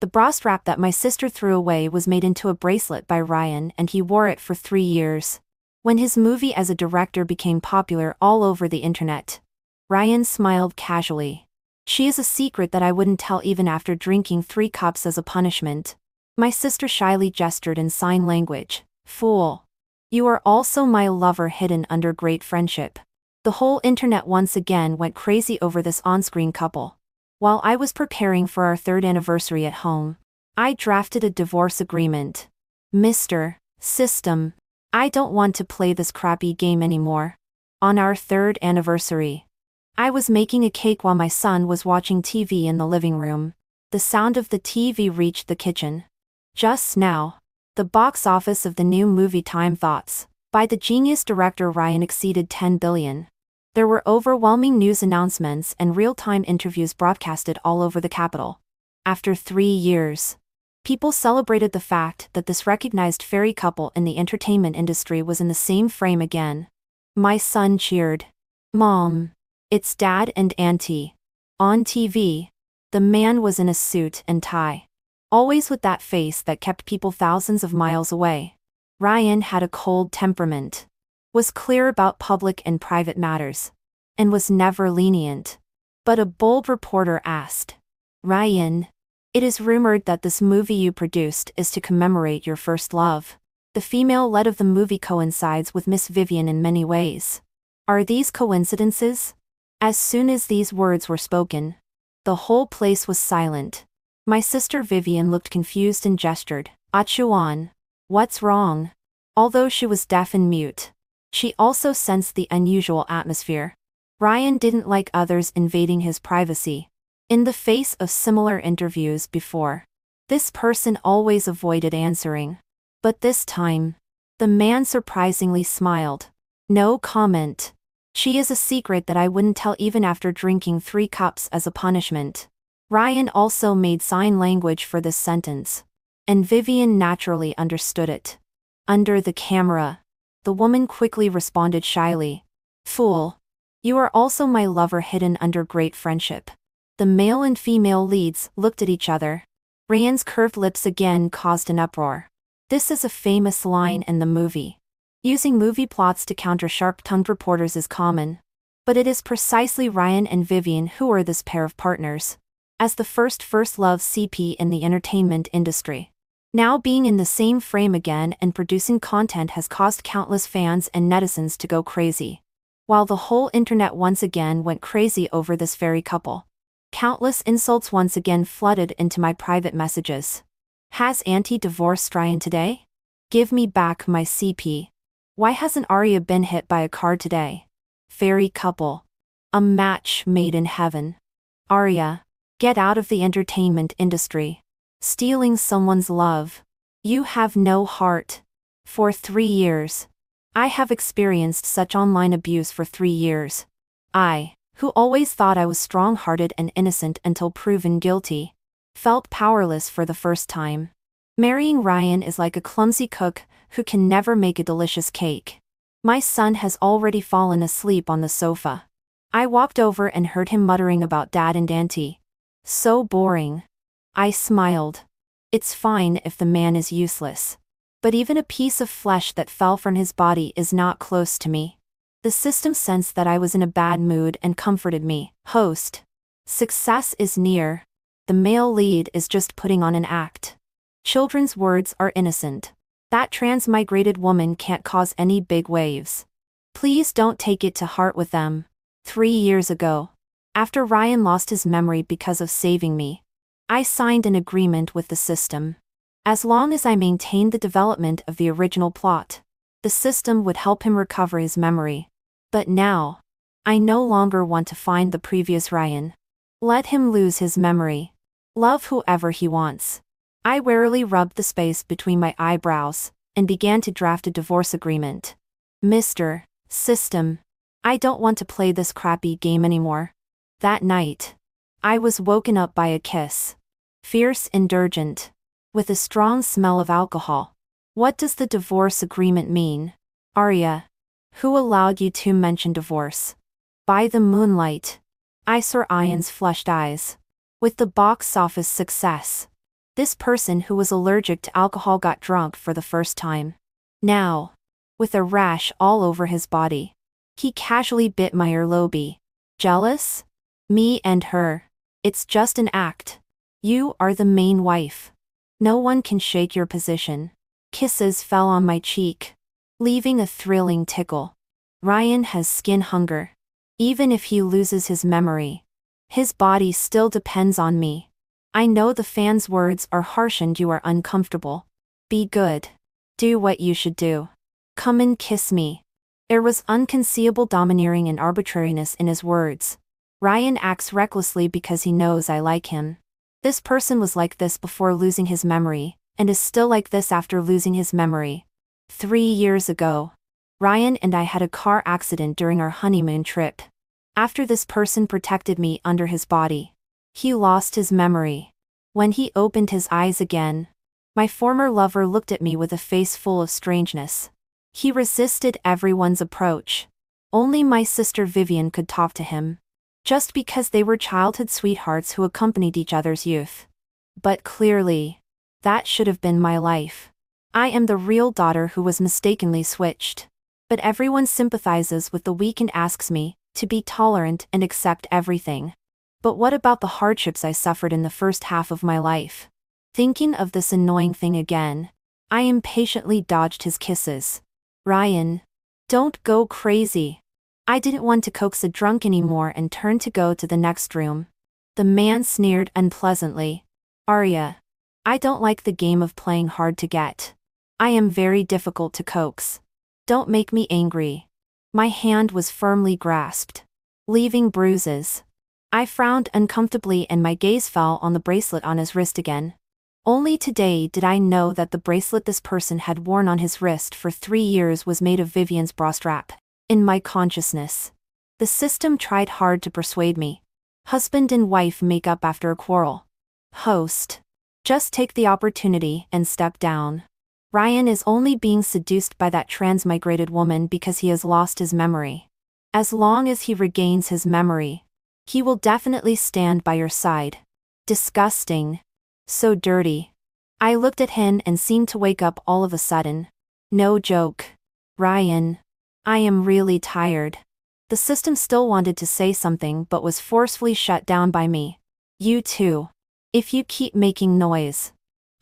The bra strap that my sister threw away was made into a bracelet by Ryan, and he wore it for 3 years. When his movie as a director became popular all over the internet, Ryan smiled casually. She is a secret that I wouldn't tell even after drinking 3 cups as a punishment. My sister shyly gestured in sign language. Fool. You are also my lover hidden under great friendship. The whole internet once again went crazy over this on-screen couple. While I was preparing for our 3rd anniversary at home, I drafted a divorce agreement. Mr. System, I don't want to play this crappy game anymore. On our 3rd anniversary, I was making a cake while my son was watching TV in the living room. The sound of the TV reached the kitchen. Just now, the box office of the new movie Time Thoughts, by the genius director Ryan exceeded 10 billion. There were overwhelming news announcements and real-time interviews broadcasted all over the capital. After 3 years, people celebrated the fact that this recognized fairy couple in the entertainment industry was in the same frame again. My son cheered. Mom, it's Dad and Auntie. On TV, the man was in a suit and tie, always with that face that kept people thousands of miles away. Ryan had a cold temperament, was clear about public and private matters, and was never lenient. But a bold reporter asked, Ryan, it is rumored that this movie you produced is to commemorate your first love. The female lead of the movie coincides with Miss Vivian in many ways. Are these coincidences? As soon as these words were spoken, the whole place was silent. My sister Vivian looked confused and gestured. Achuan. What's wrong? Although she was deaf and mute, she also sensed the unusual atmosphere. Ryan didn't like others invading his privacy. In the face of similar interviews before, this person always avoided answering. But this time, the man surprisingly smiled. No comment. She is a secret that I wouldn't tell even after drinking 3 cups as a punishment. Ryan also made sign language for this sentence, and Vivian naturally understood it. Under the camera, the woman quickly responded shyly. Fool. You are also my lover hidden under great friendship. The male and female leads looked at each other. Ryan's curved lips again caused an uproar. This is a famous line in the movie. Using movie plots to counter sharp-tongued reporters is common. But it is precisely Ryan and Vivian who are this pair of partners. As the first love CP in the entertainment industry, now being in the same frame again and producing content has caused countless fans and netizens to go crazy. While the whole internet once again went crazy over this fairy couple, countless insults once again flooded into my private messages. Has Auntie divorced Ryan today? Give me back my CP. Why hasn't Arya been hit by a car today? Fairy couple. A match made in heaven. Arya, get out of the entertainment industry. Stealing someone's love. You have no heart. For 3 years. I have experienced such online abuse for 3 years. I, who always thought I was strong-hearted and innocent until proven guilty, felt powerless for the first time. Marrying Ryan is like a clumsy cook who can never make a delicious cake. My son has already fallen asleep on the sofa. I walked over and heard him muttering about Dad and Auntie. So boring. I smiled. It's fine if the man is useless. But even a piece of flesh that fell from his body is not close to me. The system sensed that I was in a bad mood and comforted me. Host. Success is near. The male lead is just putting on an act. Children's words are innocent. That transmigrated woman can't cause any big waves. Please don't take it to heart with them. 3 years ago, after Ryan lost his memory because of saving me, I signed an agreement with the system. As long as I maintained the development of the original plot, the system would help him recover his memory. But now, I no longer want to find the previous Ryan. Let him lose his memory. Love whoever he wants. I warily rubbed the space between my eyebrows and began to draft a divorce agreement. Mr. System, I don't want to play this crappy game anymore. That night, I was woken up by a kiss. Fierce and urgent, with a strong smell of alcohol. What does the divorce agreement mean? Arya, who allowed you to mention divorce? By the moonlight. I saw Ian's flushed eyes. With the box office success, This person who was allergic to alcohol got drunk for the first time. Now, with a rash all over his body, he casually bit my earlobe. Jealous? Me and her. It's just an act. You are the main wife. No one can shake your position. Kisses fell on my cheek, leaving a thrilling tickle. Ryan has skin hunger. Even if he loses his memory, his body still depends on me. I know the fan's words are harsh and you are uncomfortable. Be good. Do what you should do. Come and kiss me. There was unconceivable domineering and arbitrariness in his words. Ryan acts recklessly because he knows I like him. This person was like this before losing his memory, and is still like this after losing his memory. 3 years ago, Ryan and I had a car accident during our honeymoon trip. After this person protected me under his body, he lost his memory. When he opened his eyes again, my former lover looked at me with a face full of strangeness. He resisted everyone's approach. Only my sister Vivian could talk to him. Just because they were childhood sweethearts who accompanied each other's youth. But clearly, that should have been my life. I am the real daughter who was mistakenly switched. But everyone sympathizes with the weak and asks me to be tolerant and accept everything. But what about the hardships I suffered in the first half of my life? Thinking of this annoying thing again, I impatiently dodged his kisses. Ryan, don't go crazy. I didn't want to coax a drunk anymore and turned to go to the next room. The man sneered unpleasantly. Arya, I don't like the game of playing hard to get. I am very difficult to coax. Don't make me angry. My hand was firmly grasped, leaving bruises. I frowned uncomfortably and my gaze fell on the bracelet on his wrist again. Only today did I know that the bracelet this person had worn on his wrist for 3 years was made of Vivian's bra strap. In my consciousness, the system tried hard to persuade me. Husband and wife make up after a quarrel. Host. Just take the opportunity and step down. Ryan is only being seduced by that transmigrated woman because he has lost his memory. As long as he regains his memory, he will definitely stand by your side. Disgusting. So dirty. I looked at him and seemed to wake up all of a sudden. No joke. Ryan. I am really tired. The system still wanted to say something but was forcefully shut down by me. You too. If you keep making noise,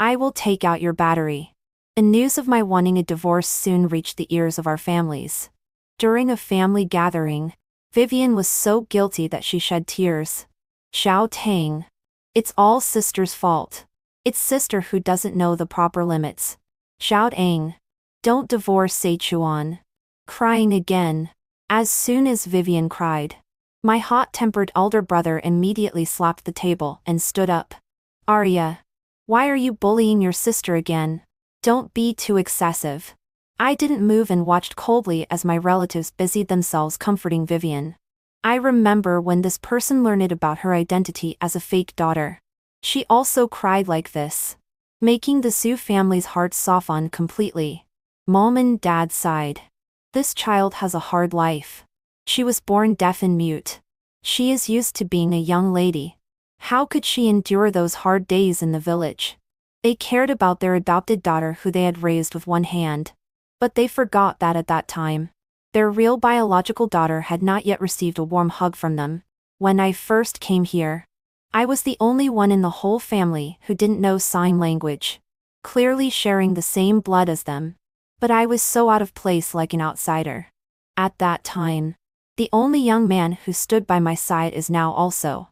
I will take out your battery. The news of my wanting a divorce soon reached the ears of our families. During a family gathering, Vivian was so guilty that she shed tears. Xiao Tang. It's all sister's fault. It's sister who doesn't know the proper limits. Xiao Tang. Don't divorce Seichuan. Crying again. As soon as Vivian cried, my hot-tempered elder brother immediately slapped the table and stood up. Arya. Why are you bullying your sister again? Don't be too excessive. I didn't move and watched coldly as my relatives busied themselves comforting Vivian. I remember when this person learned about her identity as a fake daughter. She also cried like this, making the Su family's hearts soften completely. Mom and Dad sighed. This child has a hard life. She was born deaf and mute. She is used to being a young lady. How could she endure those hard days in the village? They cared about their adopted daughter who they had raised with one hand. But they forgot that at that time, their real biological daughter had not yet received a warm hug from them. When I first came here, I was the only one in the whole family who didn't know sign language, clearly sharing the same blood as them. But I was so out of place like an outsider. At that time, the only young man who stood by my side is now also.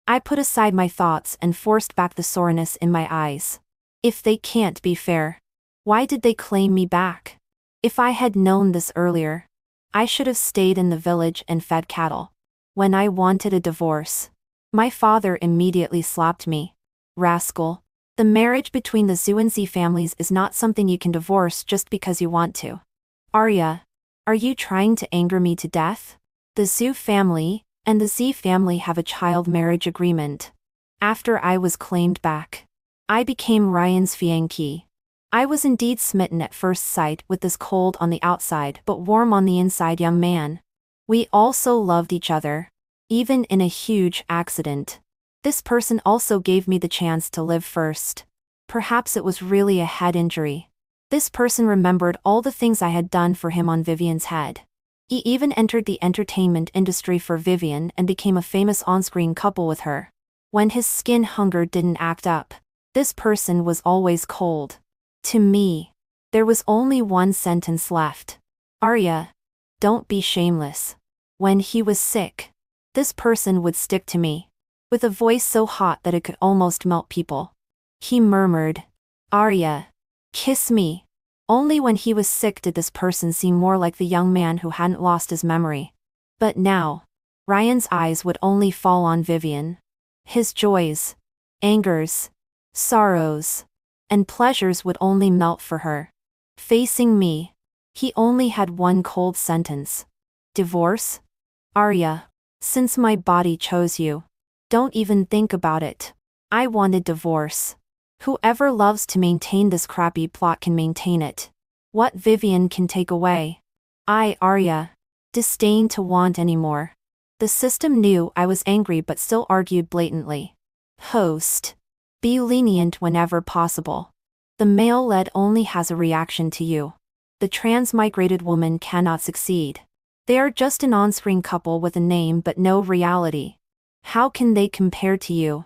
I put aside my thoughts and forced back the soreness in my eyes. If they can't be fair, why did they claim me back? If I had known this earlier, I should have stayed in the village and fed cattle. When I wanted a divorce, my father immediately slapped me. Rascal. The marriage between the Zhu and Z families is not something you can divorce just because you want to. Arya, are you trying to anger me to death? The Zhu family and the Z family have a child marriage agreement. After I was claimed back, I became Ryan's fiancée. I was indeed smitten at first sight with this cold on the outside but warm on the inside young man. We also loved each other, even in a huge accident. This person also gave me the chance to live first. Perhaps it was really a head injury. This person remembered all the things I had done for him on Vivian's head. He even entered the entertainment industry for Vivian and became a famous on-screen couple with her. When his skin hunger didn't act up, this person was always cold. To me, there was only one sentence left. Arya, don't be shameless. When he was sick, this person would stick to me, with a voice so hot that it could almost melt people. He murmured, Arya, kiss me. Only when he was sick did this person seem more like the young man who hadn't lost his memory. But now, Ryan's eyes would only fall on Vivian. His joys, angers, sorrows, and pleasures would only melt for her. Facing me, he only had one cold sentence. Divorce? Arya, since my body chose you, don't even think about it. I wanted divorce. Whoever loves to maintain this crappy plot can maintain it. What Vivian can take away. I, Arya, disdain to want anymore. The system knew I was angry but still argued blatantly. Host. Be lenient whenever possible. The male lead only has a reaction to you. The transmigrated woman cannot succeed. They are just an on-screen couple with a name but no reality. How can they compare to you?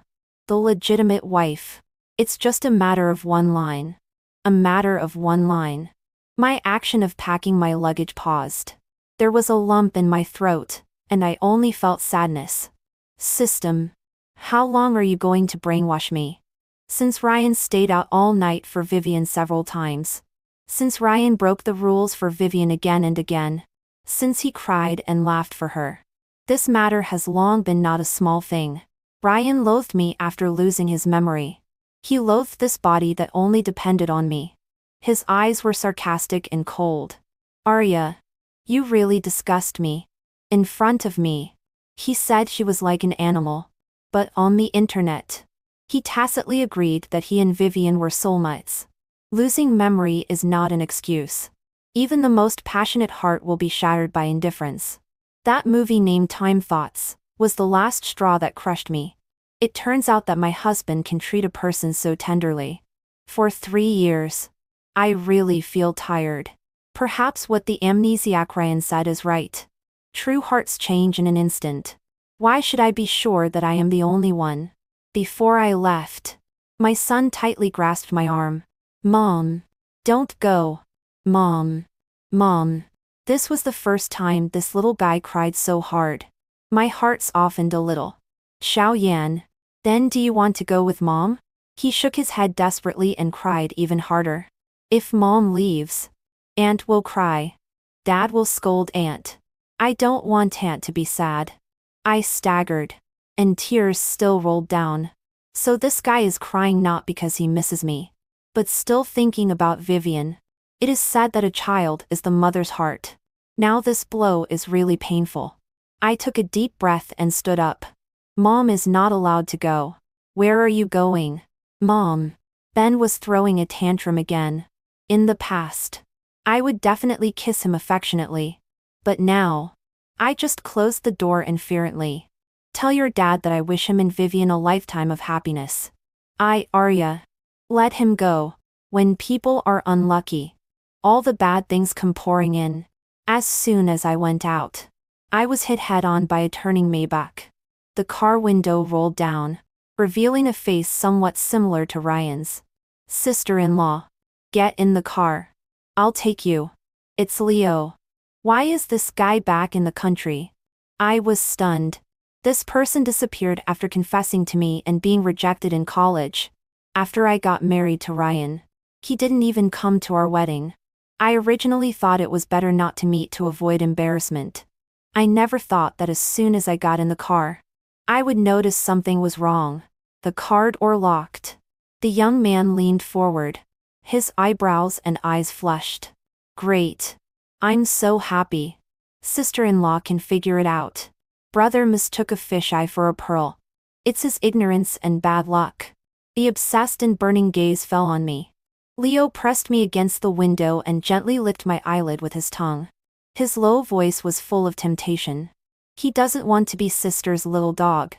The legitimate wife. It's just a matter of one line. A matter of one line. My action of packing my luggage paused. There was a lump in my throat, and I only felt sadness. System. How long are you going to brainwash me? Since Ryan stayed out all night for Vivian several times. Since Ryan broke the rules for Vivian again and again. Since he cried and laughed for her. This matter has long been not a small thing. Ryan loathed me after losing his memory. He loathed this body that only depended on me. His eyes were sarcastic and cold. Arya, you really disgust me. In front of me. He said she was like an animal. But on the internet. He tacitly agreed that he and Vivian were soulmates. Losing memory is not an excuse. Even the most passionate heart will be shattered by indifference. That movie named Time Thoughts was the last straw that crushed me. It turns out that my husband can treat a person so tenderly. For 3 years. I really feel tired. Perhaps what the amnesiac Ryan said is right. True hearts change in an instant. Why should I be sure that I am the only one? Before I left, my son tightly grasped my arm. Mom. Don't go. Mom. Mom. This was the first time this little guy cried so hard. My heart softened a little. Xiao Yan. Then do you want to go with Mom? He shook his head desperately and cried even harder. If Mom leaves, Aunt will cry. Dad will scold Aunt. I don't want Aunt to be sad. I staggered. And tears still rolled down. So this guy is crying not because he misses me, but still thinking about Vivian. It is said that a child is the mother's heart. Now this blow is really painful. I took a deep breath and stood up. Mom is not allowed to go. Where are you going? Mom. Ben was throwing a tantrum again. In the past, I would definitely kiss him affectionately. But now, I just closed the door indifferently. Tell your dad that I wish him and Vivian a lifetime of happiness. Arya. Let him go. When people are unlucky, all the bad things come pouring in. As soon as I went out, I was hit head-on by a turning Maybach. The car window rolled down, revealing a face somewhat similar to Ryan's. Sister-in-law. Get in the car. I'll take you. It's Leo. Why is this guy back in the country? I was stunned. This person disappeared after confessing to me and being rejected in college. After I got married to Ryan. He didn't even come to our wedding. I originally thought it was better not to meet to avoid embarrassment. I never thought that as soon as I got in the car, I would notice something was wrong. The car door locked. The young man leaned forward. His eyebrows and eyes flushed. Great. I'm so happy. Sister-in-law can figure it out. Brother mistook a fisheye for a pearl. It's his ignorance and bad luck. The obsessed and burning gaze fell on me. Leo pressed me against the window and gently licked my eyelid with his tongue. His low voice was full of temptation. He doesn't want to be sister's little dog.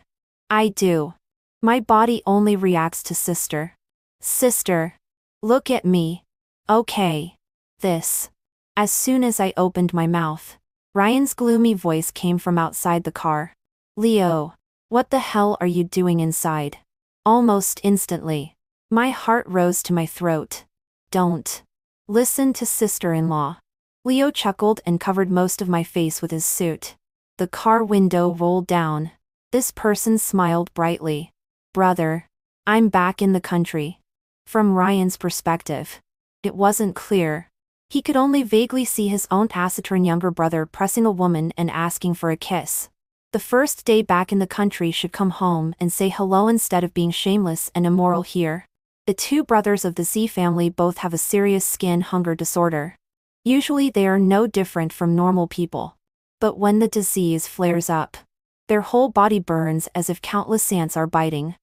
I do. My body only reacts to sister. Sister. Look at me. Okay. This. As soon as I opened my mouth, Ryan's gloomy voice came from outside the car. Leo. What the hell are you doing inside? Almost instantly, my heart rose to my throat. Don't. Listen to sister-in-law. Leo chuckled and covered most of my face with his suit. The car window rolled down. This person smiled brightly. Brother. I'm back in the country. From Ryan's perspective, it wasn't clear. He could only vaguely see his own taciturn younger brother pressing a woman and asking for a kiss. The first day back in the country should come home and say hello instead of being shameless and immoral here. The two brothers of the Z family both have a serious skin hunger disorder. Usually they are no different from normal people. But when the disease flares up, their whole body burns as if countless ants are biting.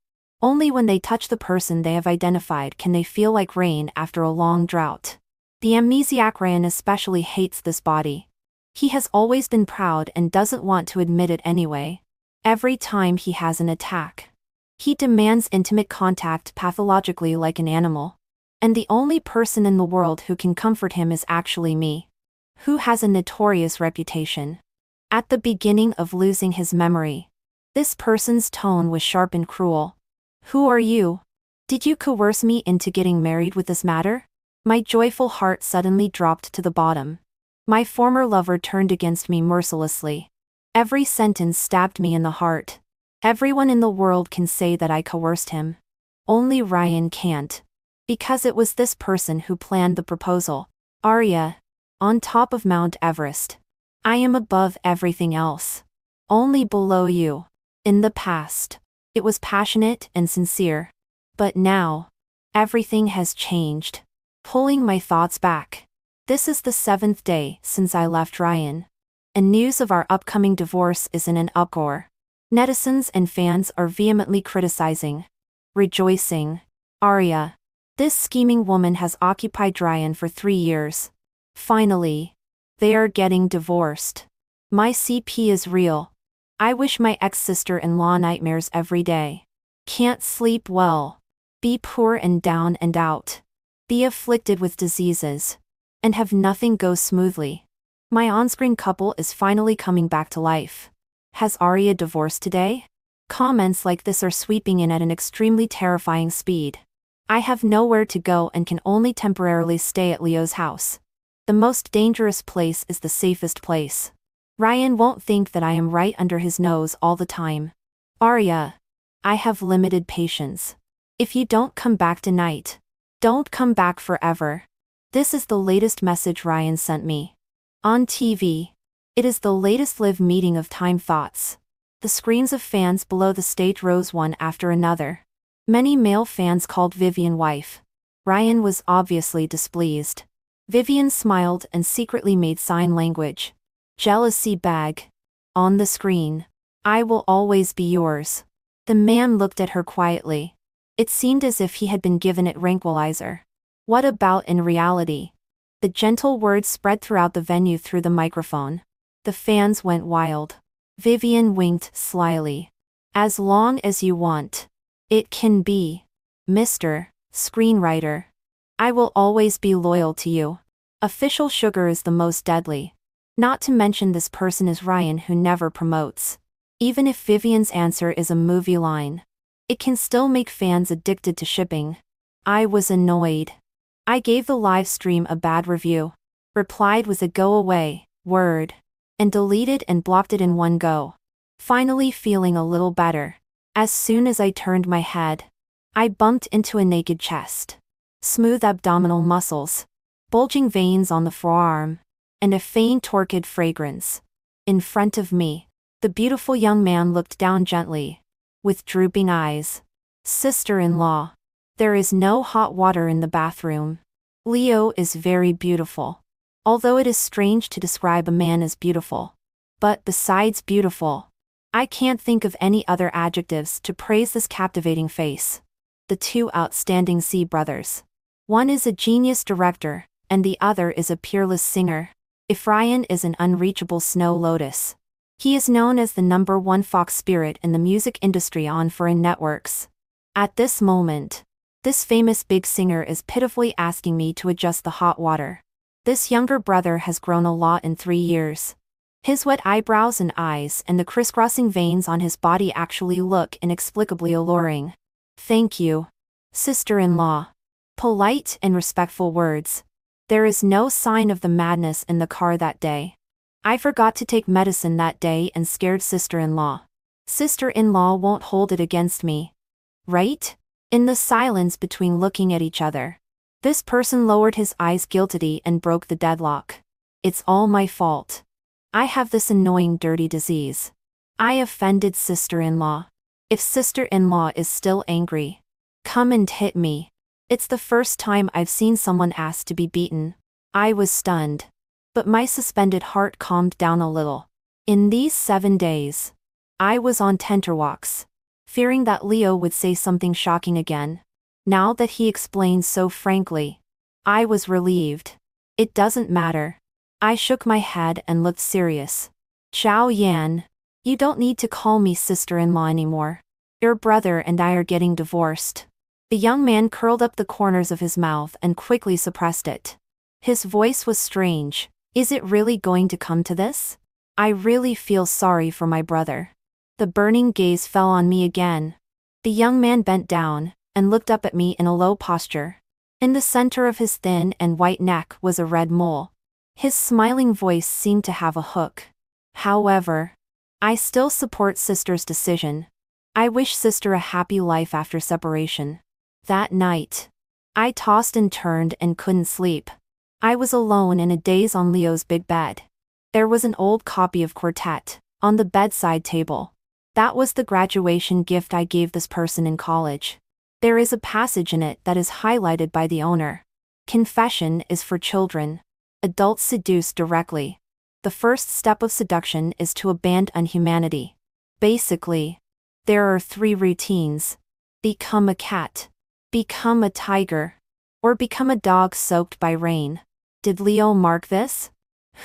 Only when they touch the person they have identified can they feel like rain after a long drought. The amnesiac Ryan especially hates this body. He has always been proud and doesn't want to admit it anyway. Every time he has an attack, he demands intimate contact pathologically like an animal. And the only person in the world who can comfort him is actually me, who has a notorious reputation. At the beginning of losing his memory, this person's tone was sharp and cruel. Who are you? Did you coerce me into getting married with this matter? My joyful heart suddenly dropped to the bottom. My former lover turned against me mercilessly. Every sentence stabbed me in the heart. Everyone in the world can say that I coerced him. Only Ryan can't. Because it was this person who planned the proposal. Arya. On top of Mount Everest. I am above everything else. Only below you. In the past, it was passionate and sincere. But now, everything has changed. Pulling my thoughts back. This is the 7th day since I left Ryan. And news of our upcoming divorce is in an uproar. Netizens and fans are vehemently criticizing. Rejoicing. Arya. This scheming woman has occupied Ryan for 3 years. Finally. They are getting divorced. My CP is real. I wish my ex-sister-in-law nightmares every day. Can't sleep well. Be poor and down and out. Be afflicted with diseases. And have nothing go smoothly. My on-screen couple is finally coming back to life. Has Arya divorced today? Comments like this are sweeping in at an extremely terrifying speed. I have nowhere to go and can only temporarily stay at Leo's house. The most dangerous place is the safest place. Ryan won't think that I am right under his nose all the time. Arya. I have limited patience. If you don't come back tonight, don't come back forever. This is the latest message Ryan sent me. On TV. It is the latest live meeting of Time Thoughts. The screams of fans below the stage rose one after another. Many male fans called Vivian wife. Ryan was obviously displeased. Vivian smiled and secretly made sign language. Jealousy bag. On the screen. I will always be yours. The man looked at her quietly. It seemed as if he had been given a tranquilizer. What about in reality? The gentle words spread throughout the venue through the microphone. The fans went wild. Vivian winked slyly. As long as you want. It can be. Mr. Screenwriter. I will always be loyal to you. Official sugar is the most deadly. Not to mention this person is Ryan who never promotes. Even if Vivian's answer is a movie line, it can still make fans addicted to shipping. I was annoyed. I gave the live stream a bad review. Replied with a go away word. And deleted and blocked it in one go. Finally feeling a little better. As soon as I turned my head, I bumped into a naked chest. Smooth abdominal muscles. Bulging veins on the forearm. And a faint torpid fragrance. In front of me, the beautiful young man looked down gently. With drooping eyes. Sister-in-law. There is no hot water in the bathroom. Leo is very beautiful. Although it is strange to describe a man as beautiful. But besides beautiful, I can't think of any other adjectives to praise this captivating face. The two outstanding C brothers. One is a genius director, and the other is a peerless singer. If Ryan is an unreachable snow lotus, he is known as the #1 fox spirit in the music industry on foreign networks. At this moment, This famous big singer is pitifully asking me to adjust the hot water. This younger brother has grown a lot in 3 years. His wet eyebrows and eyes and the crisscrossing veins on his body actually look inexplicably alluring. Thank you, sister-in-law. Polite and respectful words. There is no sign of the madness in the car that day. I forgot to take medicine that day and scared sister-in-law. Sister-in-law won't hold it against me. Right? In the silence between looking at each other, this person lowered his eyes guiltily and broke the deadlock. It's all my fault. I have this annoying dirty disease. I offended sister-in-law. If sister-in-law is still angry, come and hit me. It's the first time I've seen someone ask to be beaten. I was stunned. But my suspended heart calmed down a little. In these 7 days, I was on tenterhooks, fearing that Leo would say something shocking again. Now that he explained so frankly, I was relieved. It doesn't matter. I shook my head and looked serious. Chow Yan, you don't need to call me sister-in-law anymore. Your brother and I are getting divorced. The young man curled up the corners of his mouth and quickly suppressed it. His voice was strange. Is it really going to come to this? I really feel sorry for my brother. The burning gaze fell on me again. The young man bent down and looked up at me in a low posture. In the center of his thin and white neck was a red mole. His smiling voice seemed to have a hook. However, I still support sister's decision. I wish sister a happy life after separation. That night, I tossed and turned and couldn't sleep. I was alone in a daze on Leo's big bed. There was an old copy of Quartet on the bedside table. That was the graduation gift I gave this person in college. There is a passage in it that is highlighted by the owner. Confession is for children. Adults seduce directly. The first step of seduction is to abandon humanity. Basically, there are 3 routines. Become a cat. Become a tiger. Or become a dog soaked by rain. Did Leo mark this?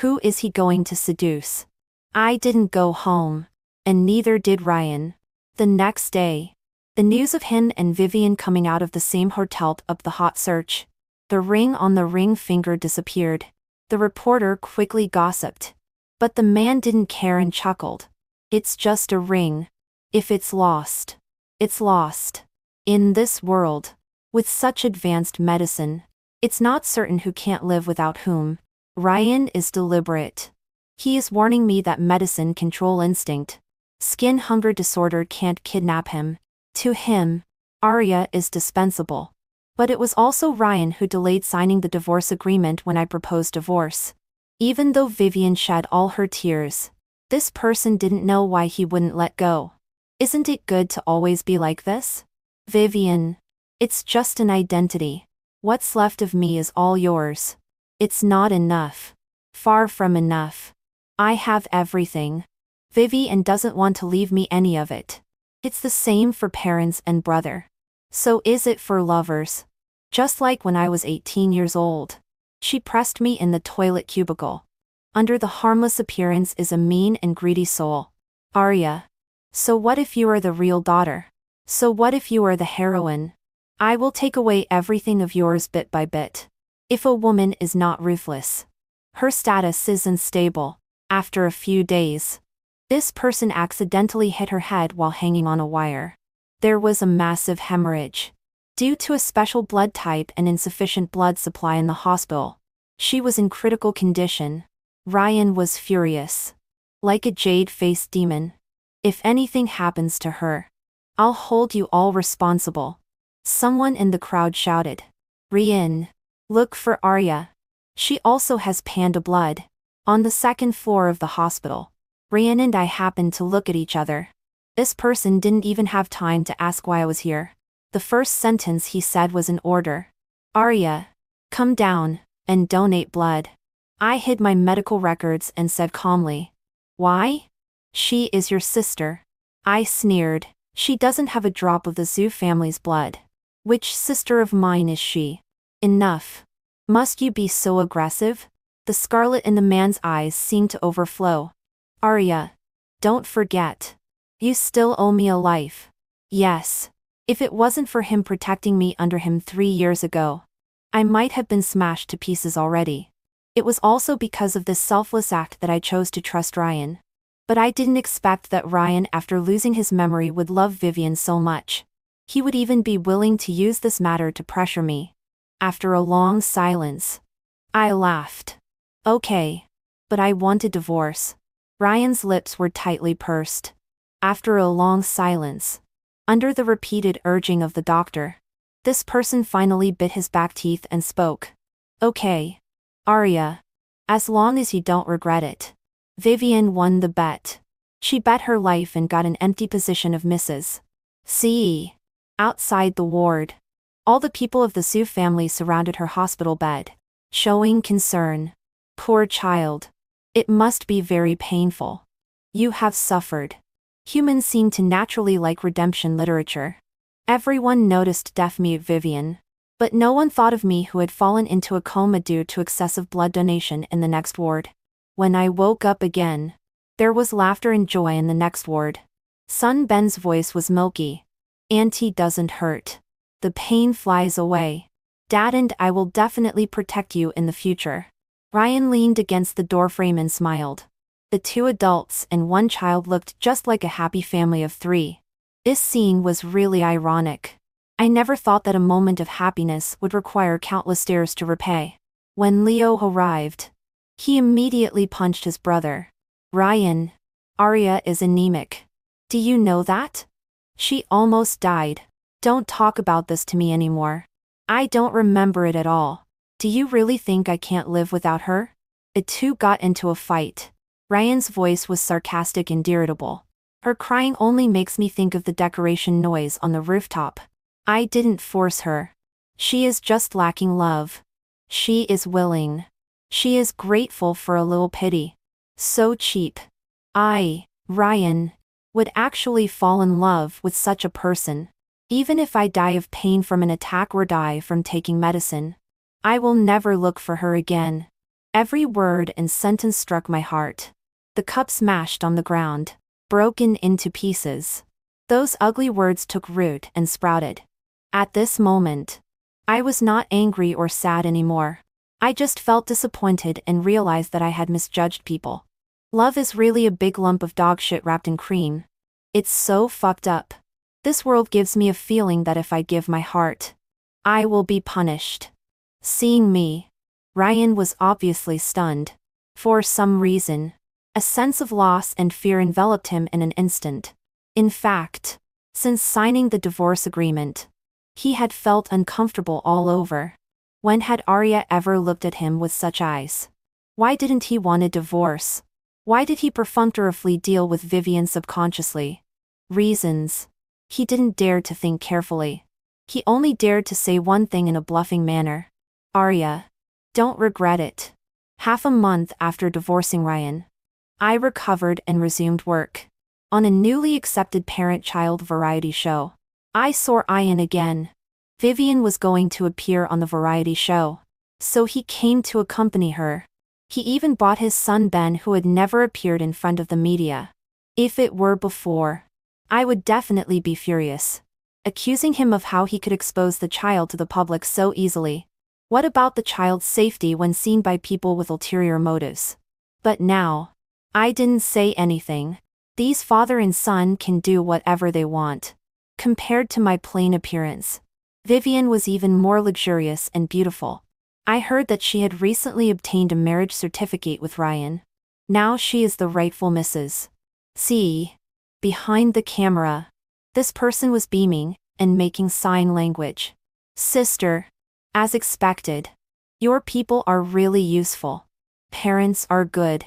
Who is he going to seduce? I didn't go home. And neither did Ryan. The next day, the news of him and Vivian coming out of the same hotel upped the hot search. The ring on the ring finger disappeared. The reporter quickly gossiped. But the man didn't care and chuckled. It's just a ring. If it's lost, it's lost. In this world, with such advanced medicine, it's not certain who can't live without whom. Ryan is deliberate. He is warning me that medicine control instinct. Skin hunger disorder can't kidnap him. To him, Arya is dispensable. But it was also Ryan who delayed signing the divorce agreement when I proposed divorce. Even though Vivian shed all her tears, this person didn't know why he wouldn't let go. Isn't it good to always be like this? Vivian, it's just an identity. What's left of me is all yours. It's not enough. Far from enough. I have everything. Vivian doesn't want to leave me any of it. It's the same for parents and brother. So is it for lovers. Just like when I was 18 years old. She pressed me in the toilet cubicle. Under the harmless appearance is a mean and greedy soul. Arya. So what if you are the real daughter? So what if you are the heroine? I will take away everything of yours bit by bit. If a woman is not ruthless, her status is unstable. After a few days, this person accidentally hit her head while hanging on a wire. There was a massive hemorrhage. Due to a special blood type and insufficient blood supply in the hospital, she was in critical condition. Ryan was furious. Like a jade-faced demon. If anything happens to her, I'll hold you all responsible. Someone in the crowd shouted. Ryan, look for Arya. She also has panda blood. On the 2nd floor of the hospital, Ryan and I happened to look at each other. This person didn't even have time to ask why I was here. The first sentence he said was an order. Arya, come down and donate blood. I hid my medical records and said calmly. Why? She is your sister. I sneered. She doesn't have a drop of the Zhu family's blood. Which sister of mine is she? Enough. Must you be so aggressive? The scarlet in the man's eyes seemed to overflow. Arya, don't forget. You still owe me a life. Yes. If it wasn't for him protecting me under him 3 years ago, I might have been smashed to pieces already. It was also because of this selfless act that I chose to trust Ryan. But I didn't expect that Ryan, after losing his memory, would love Vivian so much. He would even be willing to use this matter to pressure me. After a long silence, I laughed. Okay. But I want a divorce. Ryan's lips were tightly pursed. After a long silence, under the repeated urging of the doctor, this person finally bit his back teeth and spoke. Okay. Arya. As long as you don't regret it. Vivian won the bet. She bet her life and got an empty position of Mrs. C. Outside the ward, all the people of the Sue family surrounded her hospital bed, showing concern. Poor child. It must be very painful. You have suffered. Humans seem to naturally like redemption literature. Everyone noticed deaf-mute Vivian, but no one thought of me, who had fallen into a coma due to excessive blood donation in the next ward. When I woke up again, there was laughter and joy in the next ward. Son Ben's voice was milky. Auntie doesn't hurt. The pain flies away. Dad and I will definitely protect you in the future. Ryan leaned against the doorframe and smiled. The 2 adults and 1 child looked just like a happy family of 3. This scene was really ironic. I never thought that a moment of happiness would require countless tears to repay. When Leo arrived, he immediately punched his brother. Ryan, Arya is anemic. Do you know that? She almost died. Don't talk about this to me anymore. I don't remember it at all. Do you really think I can't live without her? The 2 got into a fight. Ryan's voice was sarcastic and irritable. Her crying only makes me think of the decoration noise on the rooftop. I didn't force her. She is just lacking love. She is willing. She is grateful for a little pity. So cheap. Ryan, would actually fall in love with such a person. Even if I die of pain from an attack or die from taking medicine, I will never look for her again. Every word and sentence struck my heart. The cup smashed on the ground, broken into pieces. Those ugly words took root and sprouted. At this moment, I was not angry or sad anymore. I just felt disappointed and realized that I had misjudged people. Love is really a big lump of dog shit wrapped in cream. It's so fucked up. This world gives me a feeling that if I give my heart, I will be punished. Seeing me, Ryan was obviously stunned. For some reason, a sense of loss and fear enveloped him in an instant. In fact, since signing the divorce agreement, he had felt uncomfortable all over. When had Arya ever looked at him with such eyes? Why didn't he want a divorce? Why did he perfunctorily deal with Vivian subconsciously? Reasons. He didn't dare to think carefully. He only dared to say one thing in a bluffing manner. Arya, don't regret it. Half a month after divorcing Ryan, I recovered and resumed work. On a newly accepted parent-child variety show, I saw Ian again. Vivian was going to appear on the variety show, so he came to accompany her. He even brought his son Ben, who had never appeared in front of the media. If it were before, I would definitely be furious, accusing him of how he could expose the child to the public so easily. What about the child's safety when seen by people with ulterior motives? But now, I didn't say anything. These father and son can do whatever they want. Compared to my plain appearance, Vivian was even more luxurious and beautiful. I heard that she had recently obtained a marriage certificate with Ryan. Now she is the rightful Mrs. C. Behind the camera, this person was beaming and making sign language. Sister, as expected, your people are really useful. Parents are good.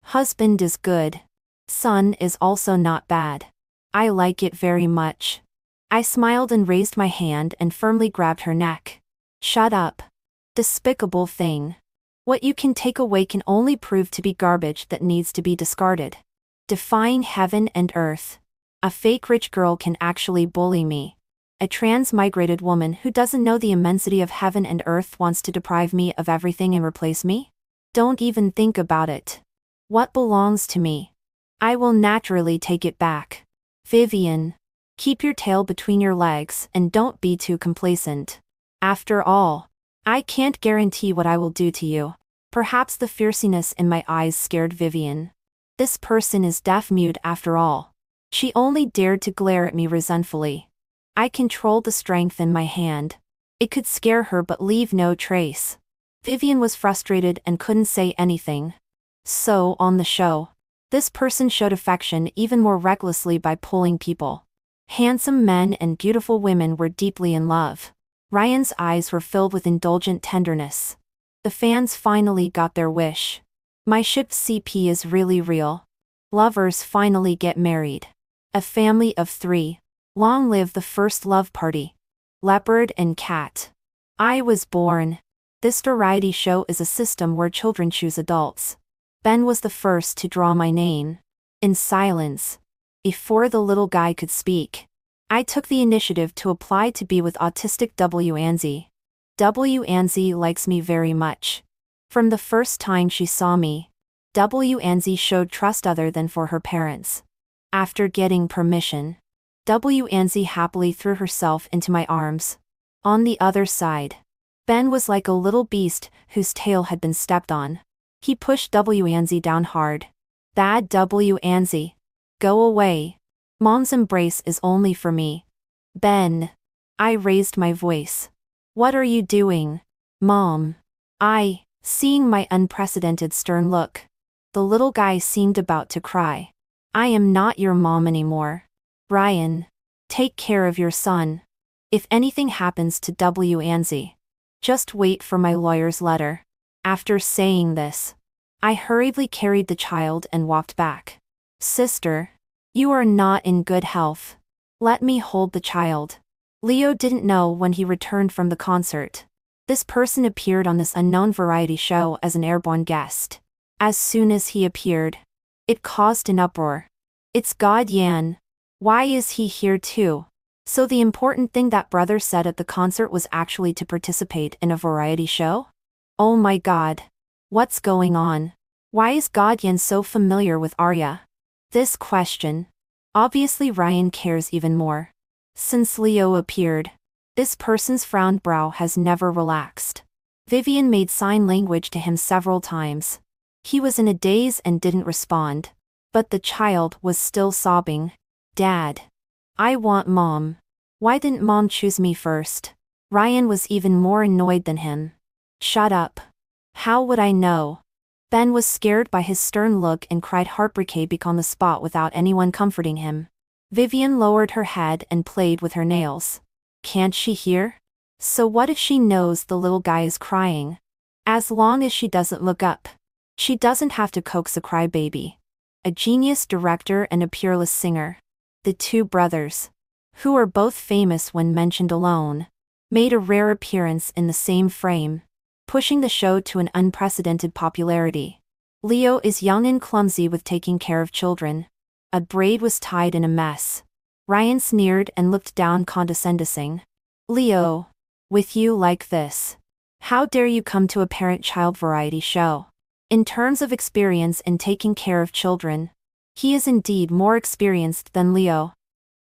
Husband is good. Son is also not bad. I like it very much. I smiled and raised my hand and firmly grabbed her neck. Shut up. Despicable thing. What you can take away can only prove to be garbage that needs to be discarded. Defying heaven and earth. A fake rich girl can actually bully me. A trans-migrated woman who doesn't know the immensity of heaven and earth wants to deprive me of everything and replace me? Don't even think about it. What belongs to me, I will naturally take it back. Vivian. Keep your tail between your legs and don't be too complacent. After all, I can't guarantee what I will do to you. Perhaps the fierceness in my eyes scared Vivian. This person is deaf-mute after all. She only dared to glare at me resentfully. I controlled the strength in my hand. It could scare her but leave no trace. Vivian was frustrated and couldn't say anything. So, on the show, this person showed affection even more recklessly by pulling people. Handsome men and beautiful women were deeply in love. Ryan's eyes were filled with indulgent tenderness. The fans finally got their wish. My ship CP is really real. Lovers finally get married. A family of 3. Long live the first love party. Leopard and cat. I was born. This variety show is a system where children choose adults. Ben was the first to draw my name. In silence. Before the little guy could speak, I took the initiative to apply to be with autistic W. Anzi. W. Anzi likes me very much. From the first time she saw me, W. Anzi showed trust other than for her parents. After getting permission, W. Anzi happily threw herself into my arms. On the other side, Ben was like a little beast whose tail had been stepped on. He pushed W. Anzi down hard. Bad W. Anzi. Go away. Mom's embrace is only for me. Ben. I raised my voice. What are you doing? Mom. Seeing my unprecedented stern look. The little guy seemed about to cry. I am not your mom anymore. Ryan. Take care of your son. If anything happens to W. Anzi, just wait for my lawyer's letter. After saying this, I hurriedly carried the child and walked back. Sister. You are not in good health. Let me hold the child. Leo didn't know when he returned from the concert. This person appeared on this unknown variety show as an airborne guest. As soon as he appeared, it caused an uproar. It's God Yan. Why is he here too? So the important thing that brother said at the concert was actually to participate in a variety show? Oh my God. What's going on? Why is God Yan so familiar with Arya? This question. Obviously Ryan cares even more. Since Leo appeared, this person's frowned brow has never relaxed. Vivian made sign language to him several times. He was in a daze and didn't respond. But the child was still sobbing. Dad. I want Mom. Why didn't Mom choose me first? Ryan was even more annoyed than him. Shut up. How would I know? Ben was scared by his stern look and cried heartbreak on the spot without anyone comforting him. Vivian lowered her head and played with her nails. Can't she hear? So what if she knows the little guy is crying? As long as she doesn't look up. She doesn't have to coax a crybaby. A genius director and a peerless singer. The 2 brothers, who are both famous when mentioned alone, made a rare appearance in the same frame, pushing the show to an unprecedented popularity. Leo is young and clumsy with taking care of children. A braid was tied in a mess. Ryan sneered and looked down condescending. Leo. With you like this. How dare you come to a parent-child variety show? In terms of experience in taking care of children, he is indeed more experienced than Leo.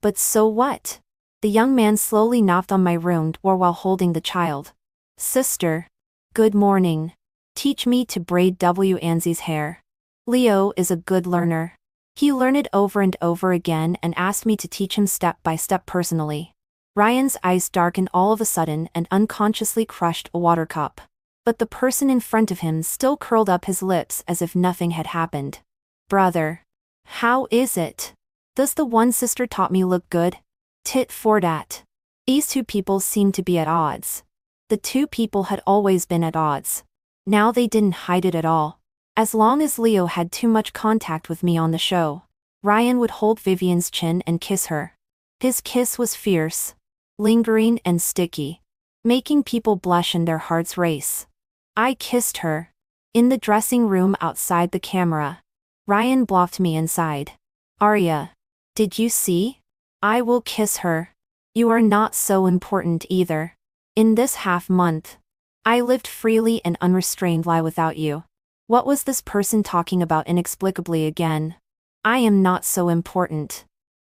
But so what? The young man slowly knocked on my room door while holding the child. Sister. Good morning. Teach me to braid W. Anzi's hair. Leo is a good learner. He learned it over and over again and asked me to teach him step by step personally. Ryan's eyes darkened all of a sudden and unconsciously crushed a water cup. But the person in front of him still curled up his lips as if nothing had happened. Brother. How is it? Does the one sister taught me look good? Tit for tat. These 2 people seemed to be at odds. The 2 people had always been at odds. Now they didn't hide it at all. As long as Leo had too much contact with me on the show, Ryan would hold Vivian's chin and kiss her. His kiss was fierce, lingering and sticky, making people blush and their hearts race. I kissed her. In the dressing room outside the camera. Ryan blocked me inside. Arya. Did you see? I will kiss her. You are not so important either. In this half-month, I lived freely and unrestrained lie without you. What was this person talking about inexplicably again? I am not so important.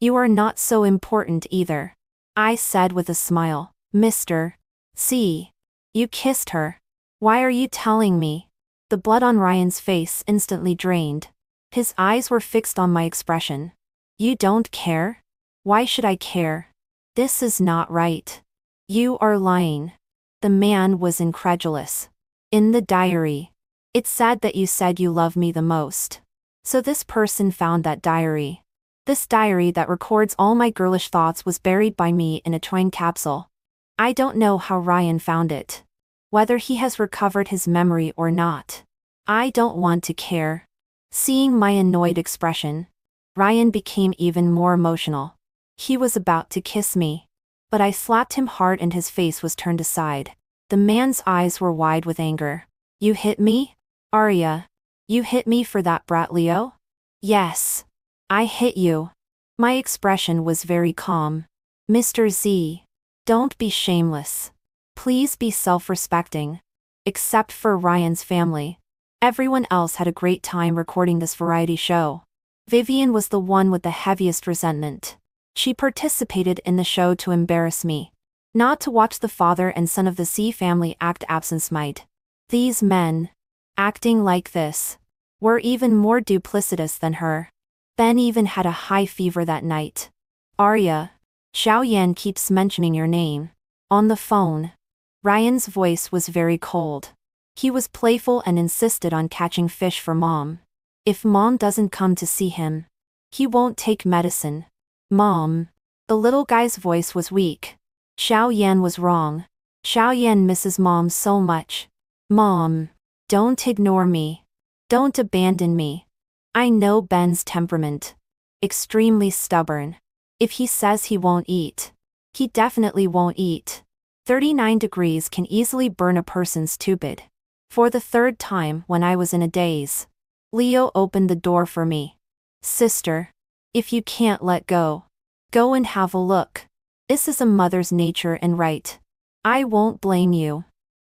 You are not so important either, I said with a smile. Mr. C. You kissed her. Why are you telling me? The blood on Ryan's face instantly drained. His eyes were fixed on my expression. You don't care? Why should I care? This is not right. You are lying. The man was incredulous. In the diary, it said that you said you love me the most. So this person found that diary. This diary that records all my girlish thoughts was buried by me in a twine capsule. I don't know how Ryan found it. Whether he has recovered his memory or not. I don't want to care. Seeing my annoyed expression, Ryan became even more emotional. He was about to kiss me. But I slapped him hard and his face was turned aside. The man's eyes were wide with anger. You hit me? Arya. You hit me for that brat Leo? Yes. I hit you. My expression was very calm. Mr. Z. Don't be shameless. Please be self-respecting. Except for Ryan's family. Everyone else had a great time recording this variety show. Vivian was the one with the heaviest resentment. She participated in the show to embarrass me. Not to watch the father and son of the C family act absent-minded. These men, acting like this, were even more duplicitous than her. Ben even had a high fever that night. Arya, Xiao Yan keeps mentioning your name. On the phone. Ryan's voice was very cold. He was playful and insisted on catching fish for Mom. If Mom doesn't come to see him, he won't take medicine. Mom. The little guy's voice was weak. Xiao Yan was wrong. Xiao Yan misses Mom so much. Mom. Don't ignore me. Don't abandon me. I know Ben's temperament. Extremely stubborn. If he says he won't eat, he definitely won't eat. 39 degrees can easily burn a person stupid. For the third time when I was in a daze, Leo opened the door for me. Sister. If you can't let go, go and have a look. This is a mother's nature and right. I won't blame you.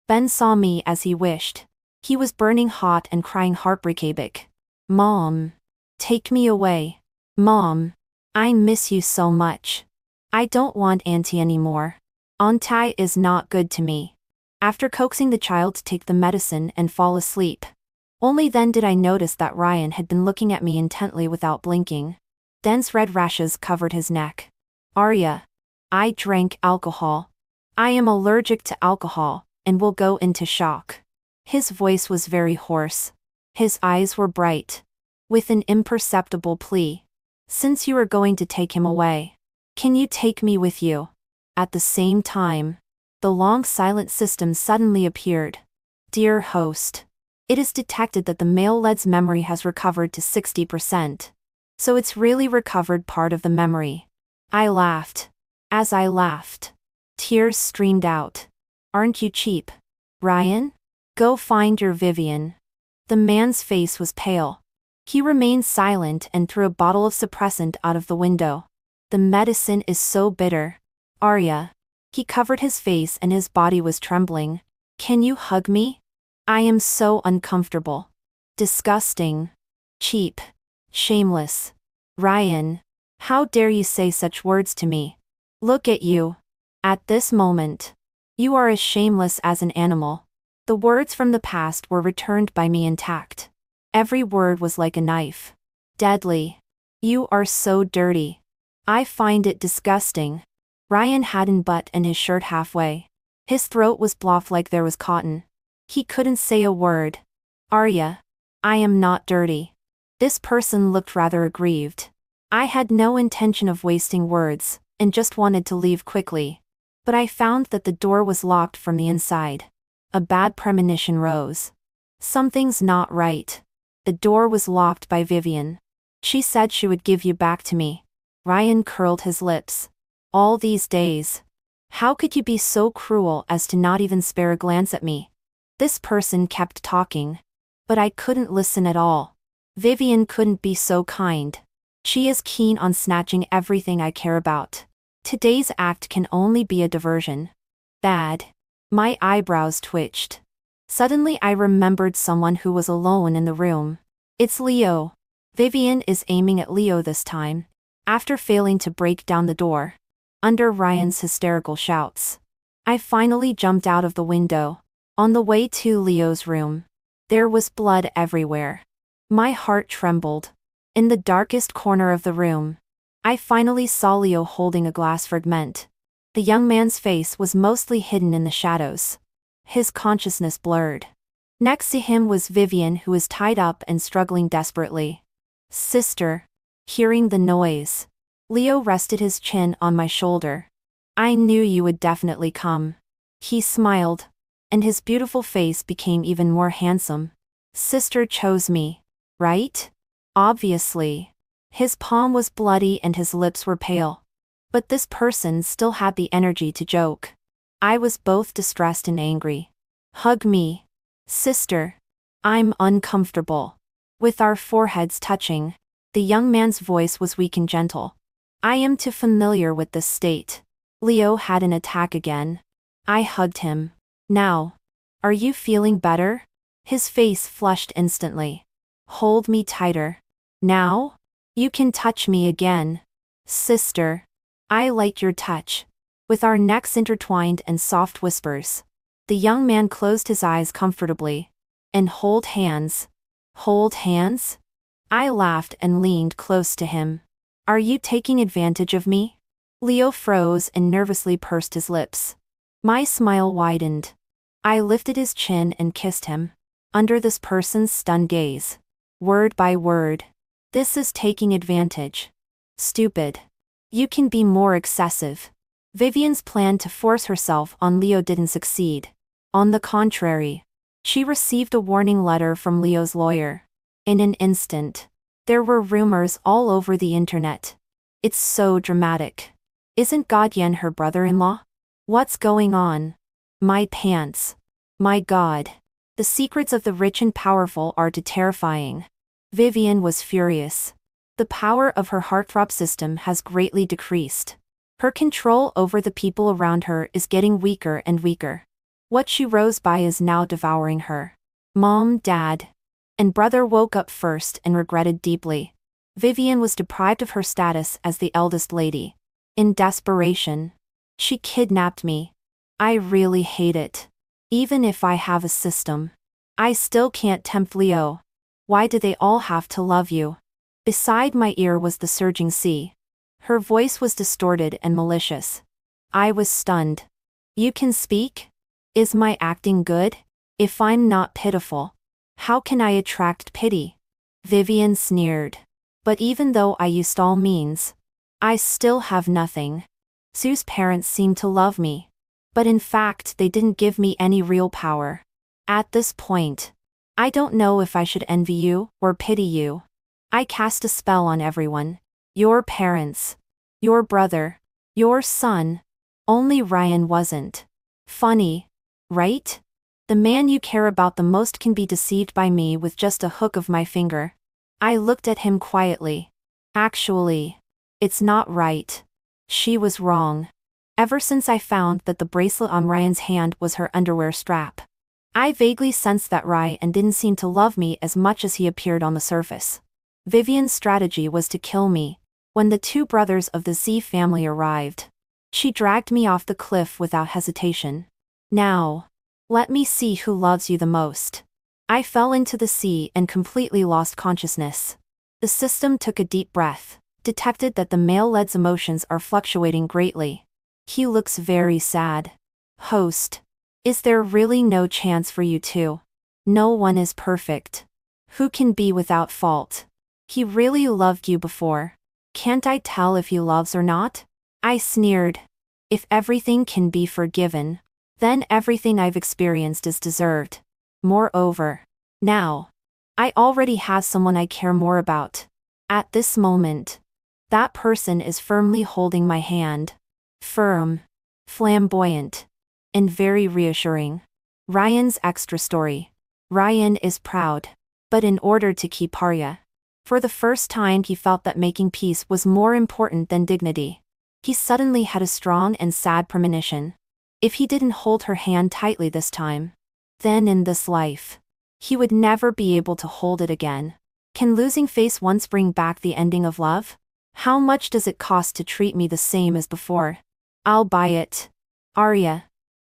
Ben saw me as he wished. He was burning hot and crying heartbreakabik. Mom. Take me away. Mom. I miss you so much. I don't want Auntie anymore. Auntie is not good to me. After coaxing the child to take the medicine and fall asleep. Only then did I notice that Ryan had been looking at me intently without blinking. Dense red rashes covered his neck. Arya. I drank alcohol. I am allergic to alcohol, and will go into shock. His voice was very hoarse. His eyes were bright. With an imperceptible plea. Since you are going to take him away, can you take me with you? At the same time, the long silent system suddenly appeared. Dear host. It is detected that the male lead's memory has recovered to 60%. So it's really recovered part of the memory. I laughed. As I laughed, tears streamed out. Aren't you cheap? Ryan? Go find your Vivian. The man's face was pale. He remained silent and threw a bottle of suppressant out of the window. The medicine is so bitter. Arya. He covered his face and his body was trembling. Can you hug me? I am so uncomfortable. Disgusting. Cheap. Shameless. Ryan. How dare you say such words to me? Look at you. At this moment. You are as shameless as an animal. The words from the past were returned by me intact. Every word was like a knife. Deadly. You are so dirty. I find it disgusting. Ryan hadn't buttoned his shirt halfway. His throat was blocked like there was cotton. He couldn't say a word. Arya. I am not dirty. This person looked rather aggrieved. I had no intention of wasting words, and just wanted to leave quickly. But I found that the door was locked from the inside. A bad premonition rose. Something's not right. The door was locked by Vivian. She said she would give you back to me. Ryan curled his lips. All these days. How could you be so cruel as to not even spare a glance at me? This person kept talking. But I couldn't listen at all. Vivian couldn't be so kind. She is keen on snatching everything I care about. Today's act can only be a diversion. Bad. My eyebrows twitched. Suddenly I remembered someone who was alone in the room. It's Leo. Vivian is aiming at Leo this time. after failing to break down the door. Under Ryan's hysterical shouts, I finally jumped out of the window. On the way to Leo's room, there was blood everywhere. My heart trembled. In the darkest corner of the room, I finally saw Leo holding a glass fragment. The young man's face was mostly hidden in the shadows. His consciousness blurred. Next to him was Vivian, who was tied up and struggling desperately. Sister. Hearing the noise, Leo rested his chin on my shoulder. I knew you would definitely come. He smiled, and his beautiful face became even more handsome. Sister chose me, right? Obviously. His palm was bloody and his lips were pale. But this person still had the energy to joke. I was both distressed and angry. Hug me. Sister. I'm uncomfortable. With our foreheads touching, the young man's voice was weak and gentle. I am too familiar with this state. Leo had an attack again. I hugged him. Now. Are you feeling better? His face flushed instantly. Hold me tighter. Now? You can touch me again. Sister. I like your touch. With our necks intertwined and soft whispers, the young man closed his eyes comfortably. And hold hands. Hold hands? I laughed and leaned close to him. Are you taking advantage of me? Leo froze and nervously pursed his lips. My smile widened. I lifted his chin and kissed him. Under this person's stunned gaze. Word by word. This is taking advantage. Stupid. You can be more excessive. Vivian's plan to force herself on Leo didn't succeed. On the contrary, she received a warning letter from Leo's lawyer. In an instant, there were rumors all over the internet. It's so dramatic. Isn't Godyen her brother-in-law? What's going on? My pants. My God. The secrets of the rich and powerful are too terrifying. Vivian was furious. The power of her heartthrob system has greatly decreased. Her control over the people around her is getting weaker and weaker. What she rose by is now devouring her. Mom, Dad, and brother woke up first and regretted deeply. Vivian was deprived of her status as the eldest lady. In desperation, she kidnapped me. I really hate it. Even if I have a system, I still can't tempt Leo. Why do they all have to love you? Beside my ear was the surging sea. Her voice was distorted and malicious. I was stunned. You can speak? Is my acting good? If I'm not pitiful, how can I attract pity? Vivian sneered. But even though I used all means, I still have nothing. Sue's parents seem to love me. But in fact they didn't give me any real power. At this point, I don't know if I should envy you or pity you. I cast a spell on everyone. Your parents. Your brother. Your son. Only Ryan wasn't. Funny, right? The man you care about the most can be deceived by me with just a hook of my finger. I looked at him quietly. Actually, it's not right. She was wrong. Ever since I found that the bracelet on Ryan's hand was her underwear strap, I vaguely sensed that Ryan didn't seem to love me as much as he appeared on the surface. Vivian's strategy was to kill me. When the two brothers of the Z family arrived, she dragged me off the cliff without hesitation. Now, let me see who loves you the most. I fell into the sea and completely lost consciousness. The system took a deep breath, detected that the male-led's emotions are fluctuating greatly. He looks very sad. Host. Is there really no chance for you two? No one is perfect. Who can be without fault? He really loved you before. Can't I tell if he loves or not? I sneered. If everything can be forgiven, then everything I've experienced is deserved. Moreover, now, I already have someone I care more about. At this moment, that person is firmly holding my hand. Firm, flamboyant, and very reassuring. Ryan's extra story. Ryan is proud, but in order to keep Arya. For the first time he felt that making peace was more important than dignity. He suddenly had a strong and sad premonition. If he didn't hold her hand tightly this time, then in this life, he would never be able to hold it again. Can losing face once bring back the ending of love? How much does it cost to treat me the same as before? I'll buy it. Arya.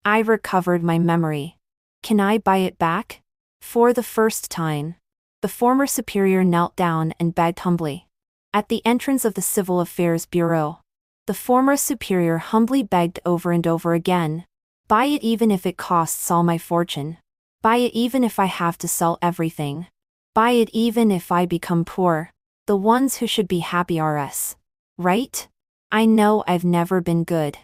I recovered my memory. Can I buy it back? For the first time. The former superior knelt down and begged humbly. At the entrance of the Civil Affairs Bureau. The former superior humbly begged over and over again. Buy it even if it costs all my fortune. Buy it even if I have to sell everything. Buy it even if I become poor. The ones who should be happy are us. Right? I know I've never been good.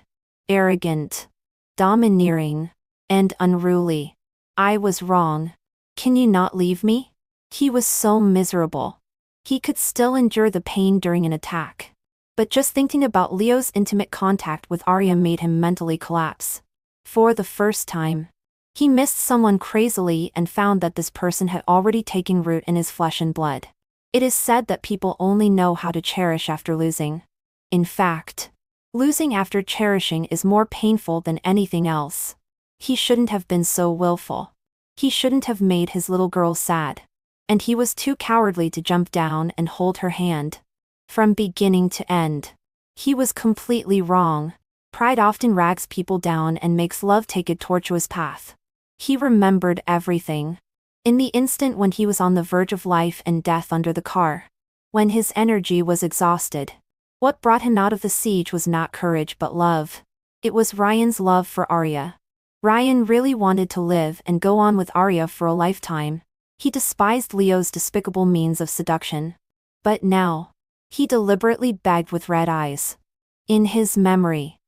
Arrogant. Domineering. And unruly. I was wrong. Can you not leave me? He was so miserable. He could still endure the pain during an attack. But just thinking about Leo's intimate contact with Arya made him mentally collapse. For the first time. He missed someone crazily and found that this person had already taken root in his flesh and blood. It is said that people only know how to cherish after losing. In fact, losing after cherishing is more painful than anything else. He shouldn't have been so willful. He shouldn't have made his little girl sad. And he was too cowardly to jump down and hold her hand. From beginning to end. He was completely wrong. Pride often drags people down and makes love take a tortuous path. He remembered everything. In the instant when he was on the verge of life and death under the car. When his energy was exhausted. What brought him out of the siege was not courage but love. It was Ryan's love for Arya. Ryan really wanted to live and go on with Arya for a lifetime. He despised Leo's despicable means of seduction. But now, he deliberately begged with red eyes. In his memory,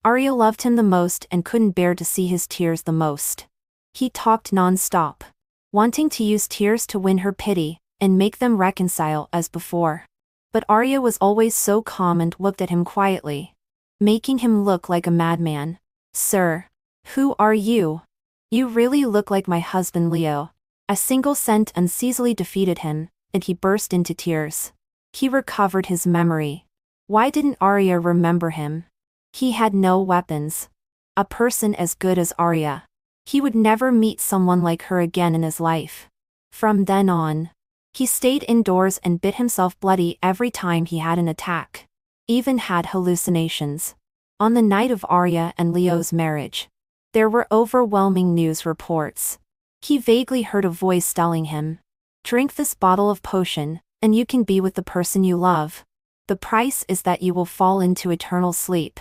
Arya loved him the most and couldn't bear to see his tears the most. He talked non-stop, wanting to use tears to win her pity and make them reconcile as before. But Arya was always so calm and looked at him quietly, making him look like a madman. Sir, who are you? You really look like my husband Leo. A single sentence easily defeated him, and he burst into tears. He recovered his memory. Why didn't Arya remember him? He had no weapons. A person as good as Arya. He would never meet someone like her again in his life. From then on, he stayed indoors and bit himself bloody every time he had an attack. Even had hallucinations. On the night of Arya and Leo's marriage, there were overwhelming news reports. He vaguely heard a voice telling him, "Drink this bottle of potion, and you can be with the person you love. The price is that you will fall into eternal sleep."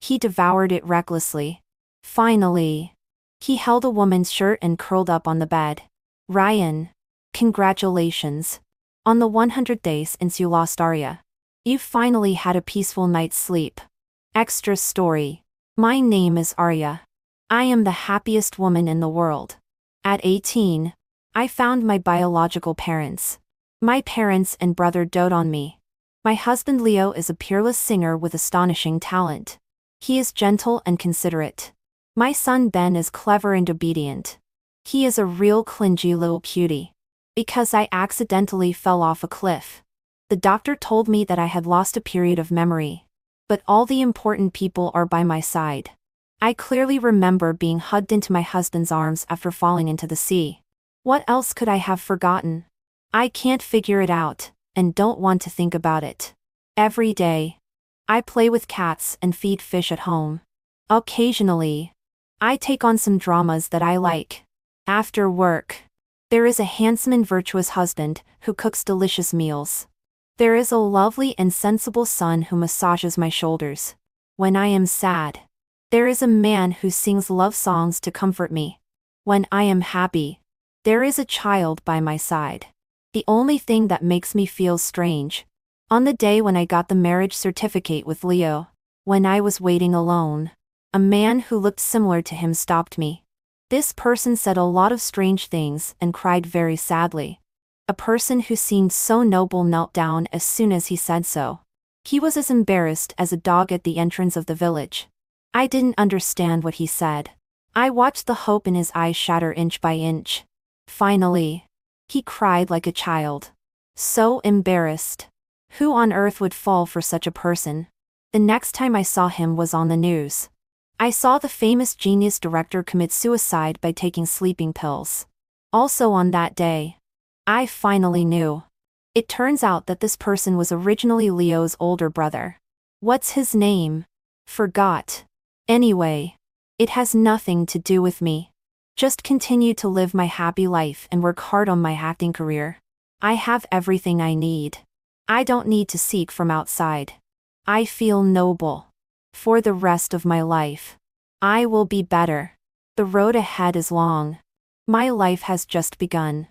He devoured it recklessly. Finally, he held a woman's shirt and curled up on the bed. "Ryan, congratulations. On the 100th day since you lost Arya. You've finally had a peaceful night's sleep. Extra story. My name is Arya. I am the happiest woman in the world. At 18, I found my biological parents. My parents and brother dote on me. My husband Leo is a peerless singer with astonishing talent. He is gentle and considerate. My son Ben is clever and obedient. He is a real clingy little cutie. Because I accidentally fell off a cliff. The doctor told me that I had lost a period of memory. But all the important people are by my side. I clearly remember being hugged into my husband's arms after falling into the sea. What else could I have forgotten? I can't figure it out, and don't want to think about it. Every day, I play with cats and feed fish at home. Occasionally, I take on some dramas that I like. After work, there is a handsome and virtuous husband who cooks delicious meals. There is a lovely and sensible son who massages my shoulders. When I am sad, there is a man who sings love songs to comfort me. When I am happy, there is a child by my side. The only thing that makes me feel strange. On the day when I got the marriage certificate with Leo, when I was waiting alone, a man who looked similar to him stopped me. This person said a lot of strange things and cried very sadly. A person who seemed so noble knelt down as soon as he said so. He was as embarrassed as a dog at the entrance of the village. I didn't understand what he said. I watched the hope in his eyes shatter inch by inch. Finally, he cried like a child. So embarrassed. Who on earth would fall for such a person? The next time I saw him was on the news. I saw the famous genius director commit suicide by taking sleeping pills. Also on that day, I finally knew. It turns out that this person was originally Leo's older brother. What's his name? Forgot. Anyway, it has nothing to do with me. Just continue to live my happy life and work hard on my acting career. I have everything I need. I don't need to seek from outside. I feel noble. For the rest of my life, I will be better. The road ahead is long. My life has just begun.